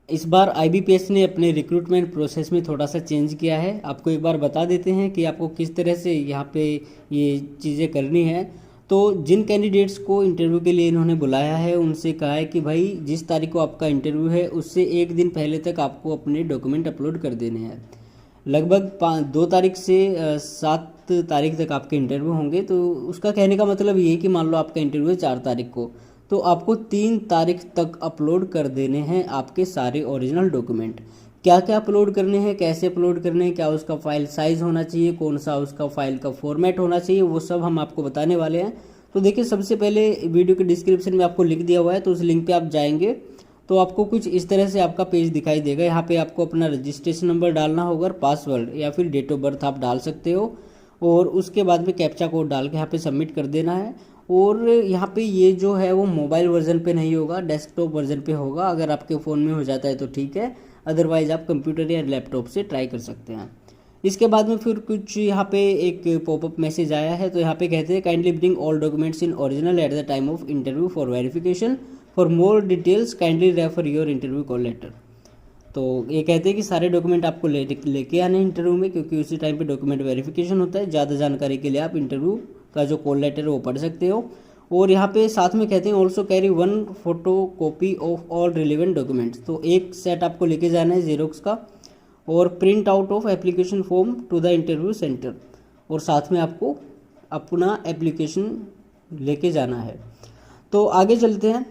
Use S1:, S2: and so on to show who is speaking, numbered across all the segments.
S1: इस बार आईबीपीएस ने अपने रिक्रूटमेंट प्रोसेस में थोड़ा सा चेंज किया है। आपको एक बार बता देते हैं कि आपको किस तरह से यहाँ पे ये चीज़ें करनी है। तो जिन कैंडिडेट्स को इंटरव्यू के लिए इन्होंने बुलाया है उनसे कहा है कि भाई जिस तारीख को आपका इंटरव्यू है उससे एक दिन पहले तक आपको अपने डॉक्यूमेंट अपलोड कर देने हैं। लगभग 2 तारीख से 7 तारीख तक आपके इंटरव्यू होंगे। तो उसका कहने का मतलब ये है कि मान लो आपका इंटरव्यू है 4 तारीख को, तो आपको 3 तारीख तक अपलोड कर देने हैं आपके सारे ओरिजिनल डॉक्यूमेंट। क्या क्या अपलोड करने हैं, कैसे अपलोड करने हैं, क्या उसका फाइल साइज़ होना चाहिए, कौन सा उसका फाइल का फॉर्मेट होना चाहिए, वो सब हम आपको बताने वाले हैं। तो देखिए, सबसे पहले वीडियो के डिस्क्रिप्शन में आपको लिंक दिया हुआ है, तो उस लिंक पे आप जाएंगे तो आपको कुछ इस तरह से आपका पेज दिखाई देगा। यहाँ पे आपको अपना रजिस्ट्रेशन नंबर डालना होगा, पासवर्ड या फिर डेट ऑफ बर्थ आप डाल सकते हो, और उसके बाद में कैप्चा कोड डाल के यहाँ पे सबमिट कर देना है। और यहाँ पे ये जो है वो मोबाइल वर्जन पे नहीं होगा, डेस्कटॉप वर्जन पे होगा। अगर आपके फ़ोन में हो जाता है तो ठीक है, अदरवाइज़ आप कंप्यूटर या लैपटॉप से ट्राई कर सकते हैं। इसके बाद में फिर कुछ यहाँ पे एक पॉपअप मैसेज आया है। तो यहाँ पे कहते हैं kindly bring all documents in original at the time of interview for verification, for more details kindly refer your interview call letter. तो ये कहते हैं कि सारे डॉक्यूमेंट आपको लेके आने इंटरव्यू में, क्योंकि उसी टाइम पे डॉक्यूमेंट वेरिफिकेशन होता है। ज़्यादा जानकारी के लिए आप इंटरव्यू का जो कॉल लेटर है वो पढ़ सकते हो। और यहाँ पे साथ में कहते हैं also carry 1 photo copy of all relevant documents. तो एक सेट आपको लेके जाना है जेरोक्स का, और print out of application form to the interview centre, और साथ में आपको अपना एप्लीकेशन लेके जाना है। तो आगे चलते हैं।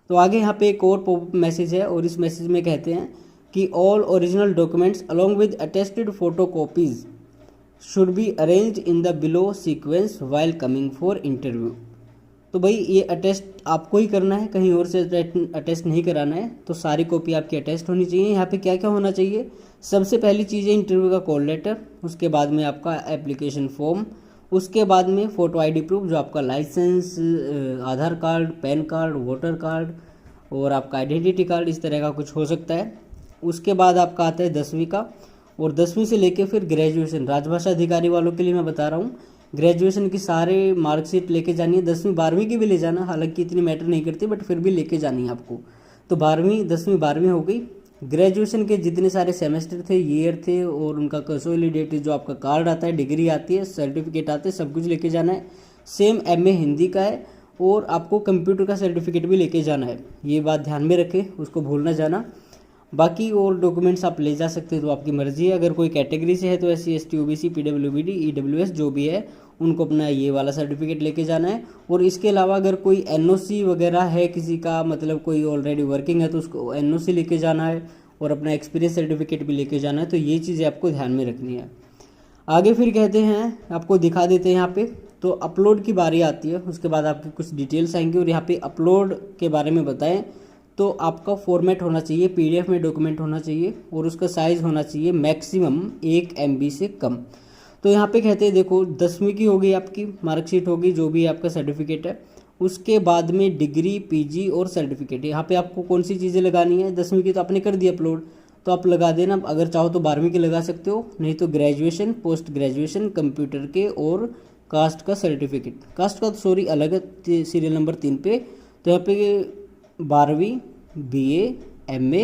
S1: तो आगे यहाँ पे एक और पॉपअप मैसेज है, और इस मैसेज में कहते हैं कि all original documents along with attested photo copies should be arranged in the below sequence while coming for interview. तो भाई ये अटेस्ट आपको ही करना है, कहीं और से अटेस्ट नहीं कराना है। तो सारी कॉपी आपकी अटेस्ट होनी चाहिए। यहाँ पे क्या क्या होना चाहिए? सबसे पहली चीज़ है इंटरव्यू का कॉल लेटर, उसके बाद में आपका एप्लीकेशन फॉर्म, उसके बाद में फ़ोटो आईडी प्रूफ जो आपका licence, Aadhaar card, PAN card, voter card और आपका आइडेंटिटी कार्ड, इस तरह का कुछ हो सकता है। उसके बाद आपका आता है 10वीं का, और 10वीं से लेके फिर ग्रेजुएशन। राजभाषा अधिकारी वालों के लिए मैं बता रहा हूँ, ग्रेजुएशन की सारे मार्कशीट लेके जानी है। 10वीं 12वीं की भी ले जाना, हालांकि इतनी मैटर नहीं करती, बट फिर भी लेके जानी है आपको। तो 12वीं 10वीं 12वीं हो गई। ग्रेजुएशन के जितने सारे सेमेस्टर थे, ईयर थे, और उनका कंसोलिडेटेड जो आपका कार्ड आता है, डिग्री आती है, सर्टिफिकेट आते हैं, सब कुछ लेके जाना है। सेम एमए हिंदी का है, और आपको कंप्यूटर का सर्टिफिकेट भी लेके जाना है। ये बात ध्यान में रखें, उसको भूल ना जाना। बाकी और डॉक्यूमेंट्स आप ले जा सकते हैं, तो आपकी मर्जी है। अगर कोई कैटेगरी से है तो SC ST OBC PWBD EWS जो भी है, उनको अपना ये वाला सर्टिफिकेट लेके जाना है। और इसके अलावा अगर कोई NOC वगैरह है किसी का, मतलब कोई ऑलरेडी वर्किंग है, तो उसको NOC लेके जाना है, और अपना एक्सपीरियंस सर्टिफिकेट भी लेके जाना है। तो ये चीज़ें आपको ध्यान में रखनी है। आगे फिर कहते हैं, आपको दिखा देते हैं यहाँ पे। तो अपलोड की बारी आती है, उसके बाद आपकी कुछ डिटेल्स आएंगी, और यहाँ पे अपलोड के बारे में बताएं तो आपका फॉर्मेट होना चाहिए PDF में डॉक्यूमेंट होना चाहिए, और उसका साइज़ होना चाहिए मैक्सिमम 1 MB से कम। तो यहाँ पे कहते हैं देखो, 10वीं की होगी आपकी मार्कशीट होगी, जो भी आपका सर्टिफिकेट है, उसके बाद में डिग्री, PG और सर्टिफिकेट। यहाँ पे आपको कौन सी चीज़ें लगानी है? 10वीं की तो आपने कर दी अपलोड, तो आप लगा देना। अगर चाहो तो 12वीं की लगा सकते हो, नहीं तो ग्रेजुएशन, पोस्ट ग्रेजुएशन, कंप्यूटर के, और कास्ट का सर्टिफिकेट। कास्ट का सॉरी अलग है, सीरियल नंबर 3 पे। तो यहाँ पे 12वीं, BA, MA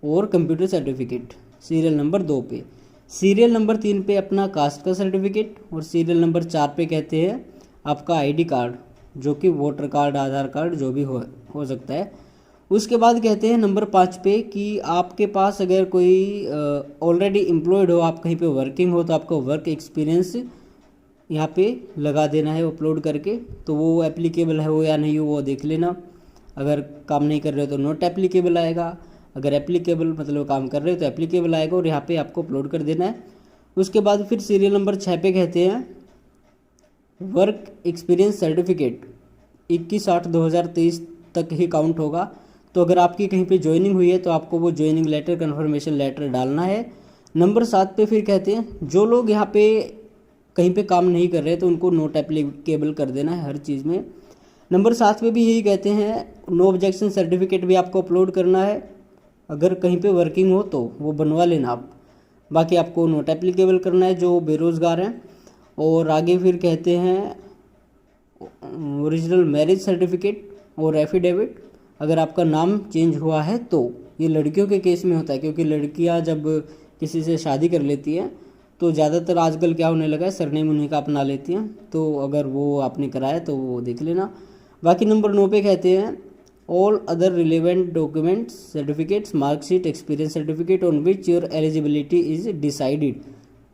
S1: और कंप्यूटर सर्टिफिकेट सीरियल नंबर 2 पे। सीरियल नंबर 3 पे अपना कास्ट का सर्टिफिकेट, और सीरियल नंबर 4 पे कहते हैं आपका ID कार्ड, जो कि वोटर कार्ड, आधार कार्ड जो भी हो सकता है। उसके बाद कहते हैं नंबर 5 पे कि आपके पास अगर कोई ऑलरेडी एम्प्लॉयड हो, आप कहीं पे वर्किंग हो, तो आपका वर्क एक्सपीरियंस यहाँ पे लगा देना है अपलोड करके। तो वो एप्लीकेबल है हो या नहीं हो वो देख लेना। अगर काम नहीं कर रहे हो तो नॉट एप्लीकेबल आएगा, अगर एप्लीकेबल मतलब काम कर रहे हो तो एप्लीकेबल आएगा, और यहाँ पे आपको अपलोड कर देना है। उसके बाद फिर सीरियल नंबर 6 पे कहते हैं वर्क एक्सपीरियंस सर्टिफिकेट 21/8/2023 तक ही काउंट होगा। तो अगर आपकी कहीं पे ज्वाइनिंग हुई है तो आपको वो ज्वाइनिंग लेटर, कन्फर्मेशन लेटर डालना है। नंबर 7 पे फिर कहते हैं जो लोग यहाँ पे कहीं पे काम नहीं कर रहे तो उनको नोट एप्लीकेबल कर देना है हर चीज़ में। नंबर 7 पे भी यही कहते हैं नो ऑब्जेक्शन सर्टिफिकेट भी आपको अपलोड करना है। अगर कहीं पे वर्किंग हो तो वो बनवा लेना आप। बाकी आपको नोट एप्लीकेबल करना है जो बेरोज़गार हैं। और आगे फिर कहते हैं ओरिजिनल मैरिज सर्टिफिकेट और एफिडेविट, अगर आपका नाम चेंज हुआ है तो ये लड़कियों के केस में होता है, क्योंकि लड़कियां जब किसी से शादी कर लेती हैं तो ज़्यादातर आजकल क्या होने लगा है, सरनेम उन्हीं का अपना लेती हैं। तो अगर वो आपने कराया तो वो देख लेना। बाकी नंबर 9 पे कहते हैं all other relevant documents, certificates, marksheet, experience certificate on which your eligibility is decided.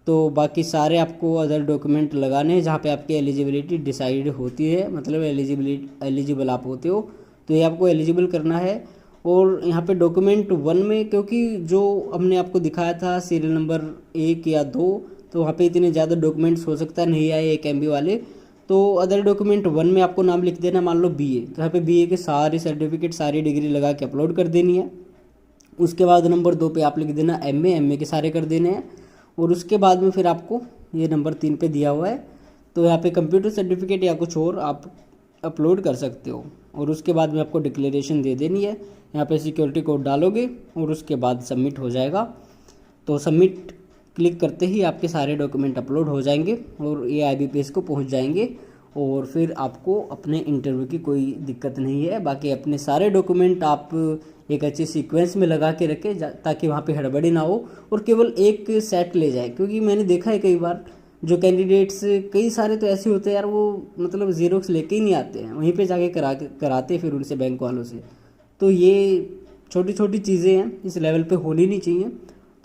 S1: तो बाकी सारे आपको अदर डॉक्यूमेंट लगाने हैं जहाँ पे आपकी एलिजिबिलिटी डिसाइड होती है, मतलब एलिजिबल आप होते हो, तो ये आपको एलिजिबल करना है। और यहाँ पे डॉक्यूमेंट 1 में, क्योंकि जो हमने आपको दिखाया था सीरियल नंबर 1 या 2, तो वहाँ पे इतने ज़्यादा डॉक्यूमेंट्स हो सकता है नहीं आए 1 MB वाले, तो अदर डॉक्यूमेंट 1 में आपको नाम लिख देना, मान लो BA, तो यहाँ पे BA के सारे सर्टिफिकेट, सारी डिग्री लगा के अपलोड कर देनी है। उसके बाद नंबर 2 पे आप लिख देना MA के सारे कर देने हैं। और उसके बाद में फिर आपको ये नंबर 3 पे दिया हुआ है, तो यहाँ पे कंप्यूटर सर्टिफिकेट या कुछ और आप अपलोड कर सकते हो। और उसके बाद में आपको डिक्लेरेशन दे देनी है, यहाँ पे सिक्योरिटी कोड डालोगे और उसके बाद सबमिट हो जाएगा। तो सबमिट क्लिक करते ही आपके सारे डॉक्यूमेंट अपलोड हो जाएंगे और ये IBPS को पहुँच जाएंगे, और फिर आपको अपने इंटरव्यू की कोई दिक्कत नहीं है। बाकी अपने सारे डॉक्यूमेंट आप एक अच्छे सीक्वेंस में लगा के रखें ताकि वहाँ पे हड़बड़ी ना हो, और केवल एक सेट ले जाए। क्योंकि मैंने देखा है कई बार जो कैंडिडेट्स, कई सारे तो ऐसे होते हैं यार, वो मतलब ज़ीरोक्स लेके ही नहीं आते हैं, वहीं पे जाके कराते फिर उनसे बैंक वालों से। तो ये छोटी छोटी चीज़ें हैं, इस लेवल पे होनी नहीं चाहिए।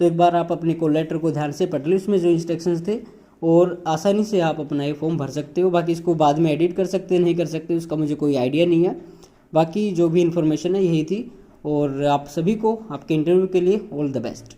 S1: तो एक बार आप अपने कॉल लेटर को ध्यान से पढ़ लो, उसमें जो इंस्ट्रक्शंस थे, और आसानी से आप अपना ये फॉर्म भर सकते हो। बाकी इसको बाद में एडिट कर सकते हैं, नहीं कर सकते उसका मुझे कोई आइडिया नहीं है। बाकी जो भी इन्फॉर्मेशन है यही थी, और आप सभी को आपके इंटरव्यू के लिए ऑल द बेस्ट।